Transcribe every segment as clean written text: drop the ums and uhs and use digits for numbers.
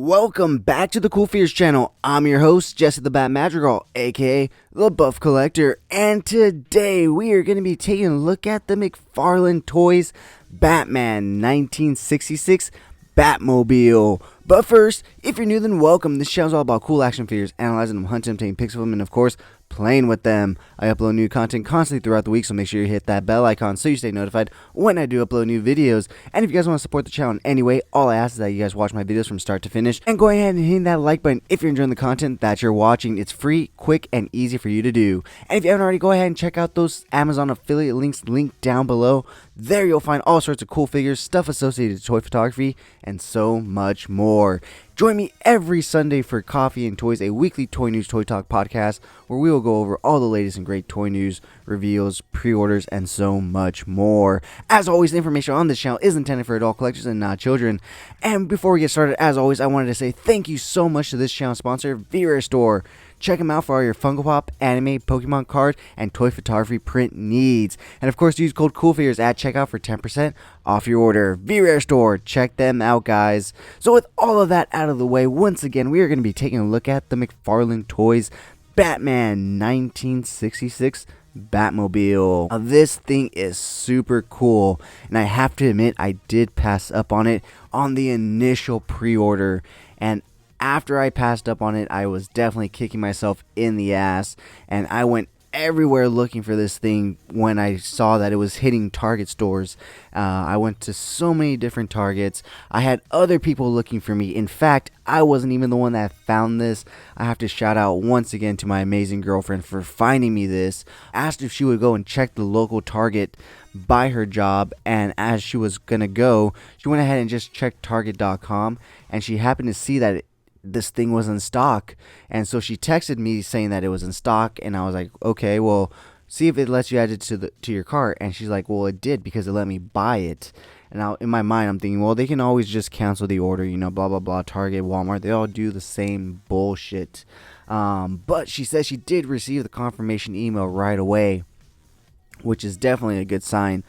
Welcome back to the CoolFigurez channel. I'm your host, Jesse the Bat Madrigal, aka the Buff Collector, and today we are going to be taking a look at the McFarlane Toys Batman 1966 Batmobile. But first, if you're new, then welcome. This channel is all about cool action figures, analyzing them, hunting them, taking pics of them, and of course, playing with them. I upload new content constantly throughout the week, so make sure you hit that bell icon so you stay notified when I do upload new videos. And if you guys want to support the channel in any way, all I ask is that you guys watch my videos from start to finish, and go ahead and hit that like button if you're enjoying the content that you're watching. It's free, quick, and easy for you to do. And if you haven't already, go ahead and check out those Amazon affiliate links linked down below. There you'll find all sorts of cool figures, stuff associated to toy photography, and so much more. Join me every Sunday for Coffee and Toys, a weekly toy news, toy talk podcast, where we will go over all the latest and great toy news, reveals, pre-orders, and so much more. As always, the information on this channel is intended for adult collectors and not children. And before we get started, as always, I wanted to say thank you so much to this channel sponsor, CoolFigurez Store. Check them out for all your Funko Pop, anime, Pokemon card, and toy photography print needs. And of course, use code CoolFigurez at checkout for 10% off your order. CoolFigurez Store, check them out, guys. So with all of that out of the way, once again, we are going to be taking a look at the McFarlane Toys Batman 1966 Batmobile. Now, this thing is super cool, and I have to admit, I did pass up on it on the initial pre-order, and after I passed up on it, I was definitely kicking myself in the ass, and I went everywhere looking for this thing when I saw that it was hitting Target stores. I went to so many different Targets. I had other people looking for me. In fact, I wasn't even the one that found this. I have to shout out once again to my amazing girlfriend for finding me this. Asked if she would go and check the local Target by her job, and as she was gonna go, she went ahead and just checked Target.com, and she happened to see that this thing was in stock, and so she texted me saying that it was in stock, and I was like, okay, well, see if it lets you add it to your cart. And she's like, well, it did, because it let me buy it. And now in my mind, I'm thinking, well, they can always just cancel the order, you know, blah blah blah. Target, Walmart, they all do the same bullshit. But she says she did receive the confirmation email right away, which is definitely a good sign.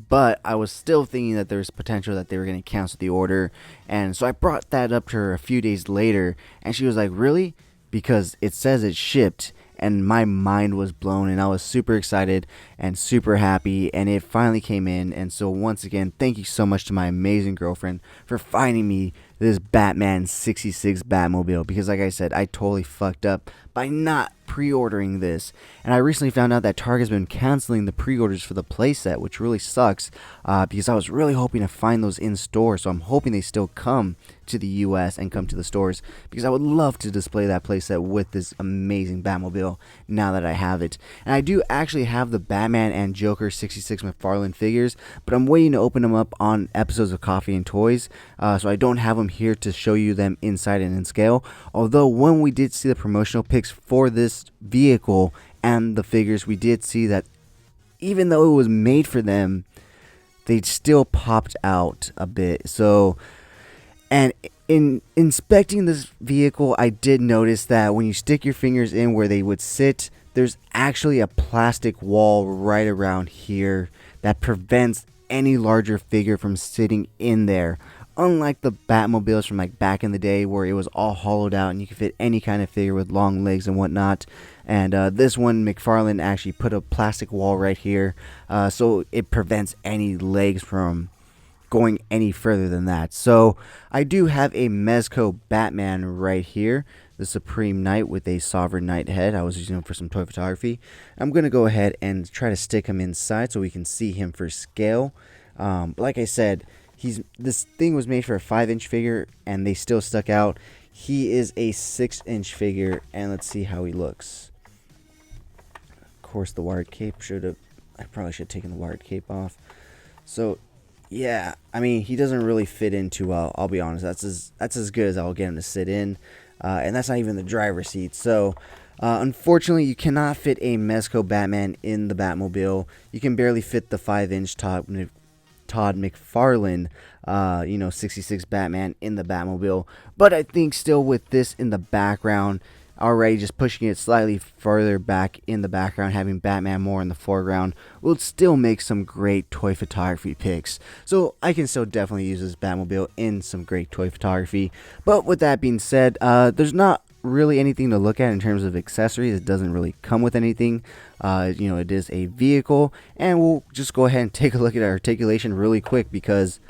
But I was still thinking that there's potential that they were going to cancel the order. And so I brought that up to her a few days later, and she was like, really? Because it says it shipped. And my mind was blown, and I was super excited and super happy, and it finally came in. And so once again, thank you so much to my amazing girlfriend for finding me this Batman 66 Batmobile, because like I said, I totally fucked up by not pre-ordering this. And I recently found out that Target's been canceling the pre-orders for the playset, which really sucks, because I was really hoping to find those in store. So I'm hoping they still come to the US and come to the stores, because I would love to display that playset with this amazing Batmobile now that I have it. And I do actually have the Batman and Joker 66 McFarlane figures, but I'm waiting to open them up on episodes of Coffee and Toys, so I don't have them here to show you them inside and in scale. Although when we did see the promotional pics for this vehicle and the figures, we did see that even though it was made for them, they still popped out a bit. So, and in inspecting this vehicle, I did notice that when you stick your fingers in where they would sit, there's actually a plastic wall right around here that prevents any larger figure from sitting in there. Unlike the Batmobiles from like back in the day where it was all hollowed out and you could fit any kind of figure with long legs and whatnot. And this one, McFarlane actually put a plastic wall right here, so it prevents any legs from going any further than that. So I do have a Mezco Batman right here, the Supreme Knight with a Sovereign Knight head. I was using him for some toy photography. I'm going to go ahead and try to stick him inside so we can see him for scale. Like I said, this thing was made for a 5-inch figure, and they still stuck out. He is a 6-inch figure, and let's see how he looks. Of course, the wired cape I probably should have taken the wired cape off. So, yeah, I mean, he doesn't really fit in too well, I'll be honest. That's as good as I'll get him to sit in, and that's not even the driver's seat. So, unfortunately, you cannot fit a Mezco Batman in the Batmobile. You can barely fit the 5-inch Todd McFarlane, 66 Batman in the Batmobile. But I think still with this in the background, Already just pushing it slightly further back in the background, having Batman more in the foreground, will still make some great toy photography pics. So I can still definitely use this Batmobile in some great toy photography. But with that being said, there's not really anything to look at in terms of accessories. It doesn't really come with anything. It is a vehicle, and we'll just go ahead and take a look at our articulation really quick, because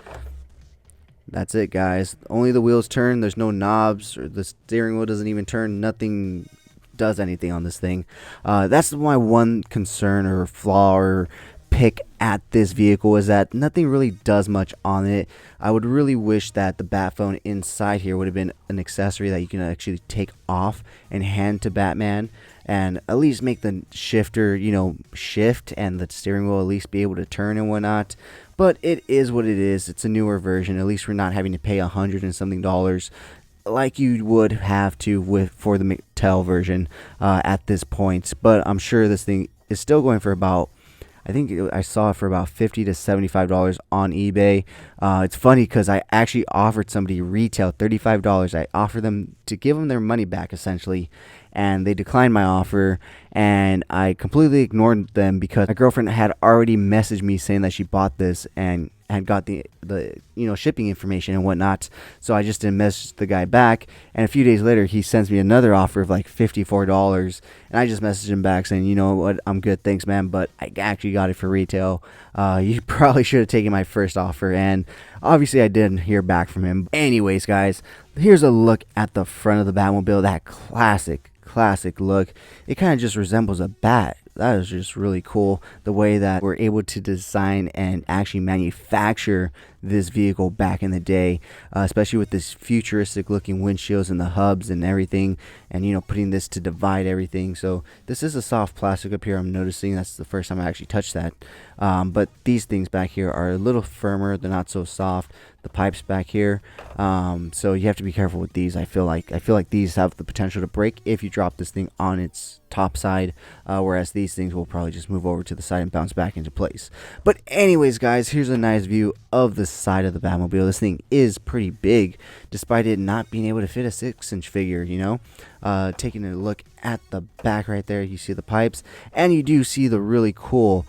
that's it, guys. Only the wheels turn. There's no knobs, or the steering wheel doesn't even turn. Nothing does anything on this thing. That's my one concern or flaw or pick at this vehicle, is that nothing really does much on it. I would really wish that the bat phone inside here would have been an accessory that you can actually take off and hand to Batman, and at least make the shifter, shift, and the steering wheel at least be able to turn and whatnot. But it is what it is. It's a newer version. At least we're not having to pay $100 and something like you would have to for the Mattel version at this point. But I'm sure this thing is still going for about, I think I saw it for about $50 to $75 on eBay. It's funny because I actually offered somebody retail $35. I offered them to give them their money back, essentially, and they declined my offer, and I completely ignored them because my girlfriend had already messaged me saying that she bought this and had got the shipping information and whatnot. So I just didn't message the guy back, and a few days later he sends me another offer of like $54, and I just messaged him back saying, you know what, I'm good, thanks man, but I actually got it for retail. You probably should have taken my first offer, and obviously I didn't hear back from him. Anyways, guys, here's a look at the front of the Batmobile. That classic look. It kind of just resembles a bat. That is just really cool, the way that we're able to design and actually manufacture this vehicle back in the day, especially with this futuristic looking windshields and the hubs and everything, and putting this to divide everything. So this is a soft plastic up here, I'm noticing. That's the first time I actually touched that. But these things back here are a little firmer. They're not so soft. The pipes back here, so you have to be careful with these. I feel like these have the potential to break if you drop this thing on its top side, whereas these things will probably just move over to the side and bounce back into place. But anyways, guys, here's a nice view of the side of the Batmobile. This thing is pretty big, despite it not being able to fit a 6-inch figure. Taking a look at the back right there, you see the pipes, and you do see the really cool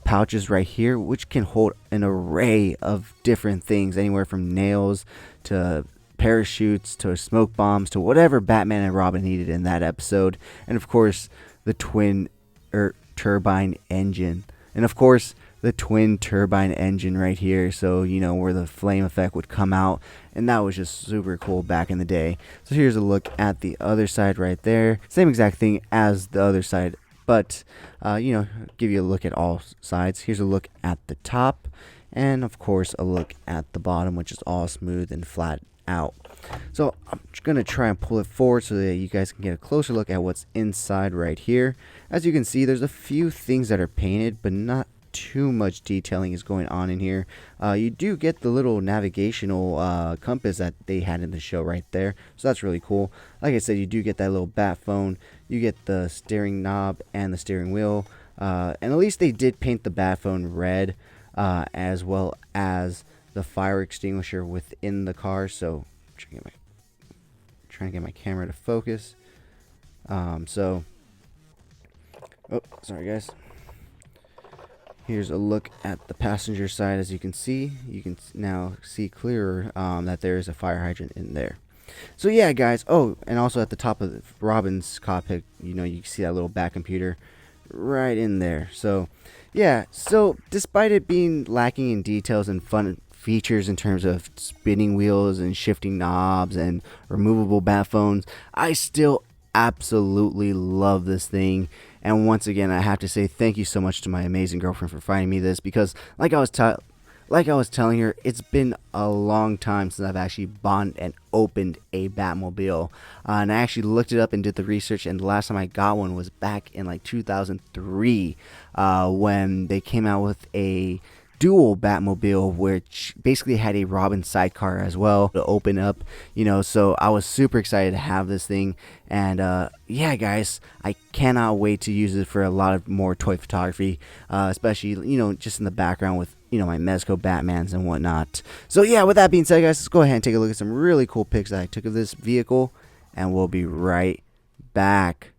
pouches right here, which can hold an array of different things, anywhere from nails to parachutes to smoke bombs to whatever Batman and Robin needed in that episode. And of course the twin turbine engine, right here, so where the flame effect would come out, and that was just super cool back in the day. So here's a look at the other side right there. Same exact thing as the other side, but give you a look at all sides. Here's a look at the top, and of course a look at the bottom, which is all smooth and flat out. So I'm just gonna try and pull it forward so that you guys can get a closer look at what's inside right here. As you can see, there's a few things that are painted, but not too much detailing is going on in here. You do get the little navigational compass that they had in the show right there, so that's really cool. Like I said, you do get that little bat phone, you get the steering knob and the steering wheel, and at least they did paint the bat phone red, as well as the fire extinguisher within the car. So I'm trying to get my camera to focus. Oh, sorry guys. Here's a look at the passenger side. As you can now see clearer that there is a fire hydrant in there. So yeah, guys. Oh, and also at the top of Robin's cockpit, you can see that little back computer right in there. So yeah, so despite it being lacking in details and fun features in terms of spinning wheels and shifting knobs and removable bat phones, I still absolutely love this thing. And once again, I have to say thank you so much to my amazing girlfriend for finding me this, because like I was telling her, it's been a long time since I've actually bought and opened a Batmobile, and I actually looked it up and did the research, and the last time I got one was back in like 2003, when they came out with a dual Batmobile, which basically had a Robin sidecar as well to open up, so I was super excited to have this thing. And yeah, guys, I cannot wait to use it for a lot of more toy photography, especially just in the background with my Mezco Batmans and whatnot. So yeah, with that being said, guys, let's go ahead and take a look at some really cool pics that I took of this vehicle, and we'll be right back.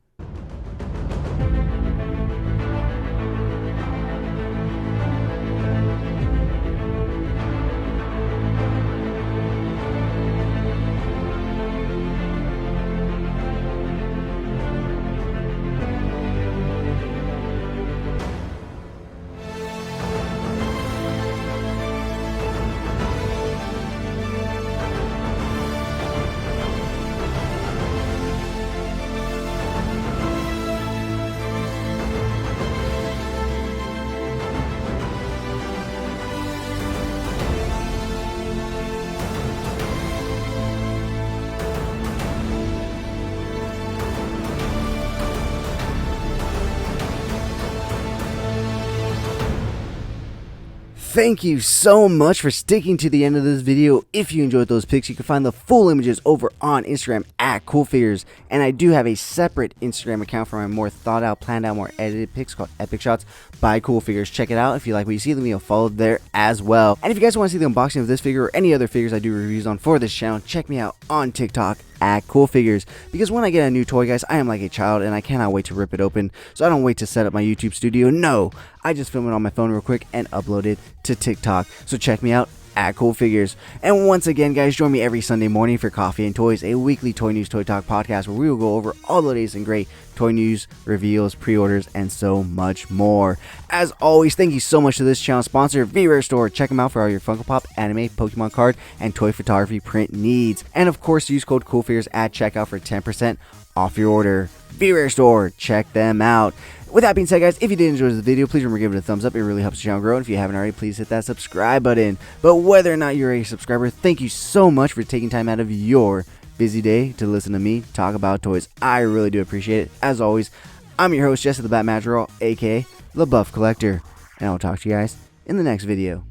Thank you so much for sticking to the end of this video. If you enjoyed those pics, you can find the full images over on Instagram at CoolFigurez. And I do have a separate Instagram account for my more thought out, planned out, more edited pics called Epic Shots by CoolFigurez. Check it out. If you like what you see, let me know, follow there as well. And if you guys want to see the unboxing of this figure or any other figures I do reviews on for this channel, check me out on TikTok at CoolFigurez, because when I get a new toy, guys, I am like a child and I cannot wait to rip it open. So I don't wait to set up my YouTube studio. No, I just film it on my phone real quick and upload it to TikTok. So check me out at CoolFigurez. And once again, guys, join me every Sunday morning for Coffee and Toys, a weekly toy news, toy talk podcast where we will go over all the latest and great toy news, reveals, pre-orders, and so much more. As always, thank you so much to this channel sponsor, VRare Store. Check them out for all your Funko Pop, anime, Pokemon card, and toy photography print needs. And of course, use code CoolFigurez at checkout for 10% off your order. VRare Store, check them out. With that being said, guys, if you did enjoy this video, please remember to give it a thumbs up. It really helps the channel grow. And if you haven't already, please hit that subscribe button. But whether or not you're a subscriber, thank you so much for taking time out of your busy day to listen to me talk about toys. I really do appreciate it. As always, I'm your host, Jesse the Batman Batmobile, aka the Buff Collector. And I'll talk to you guys in the next video.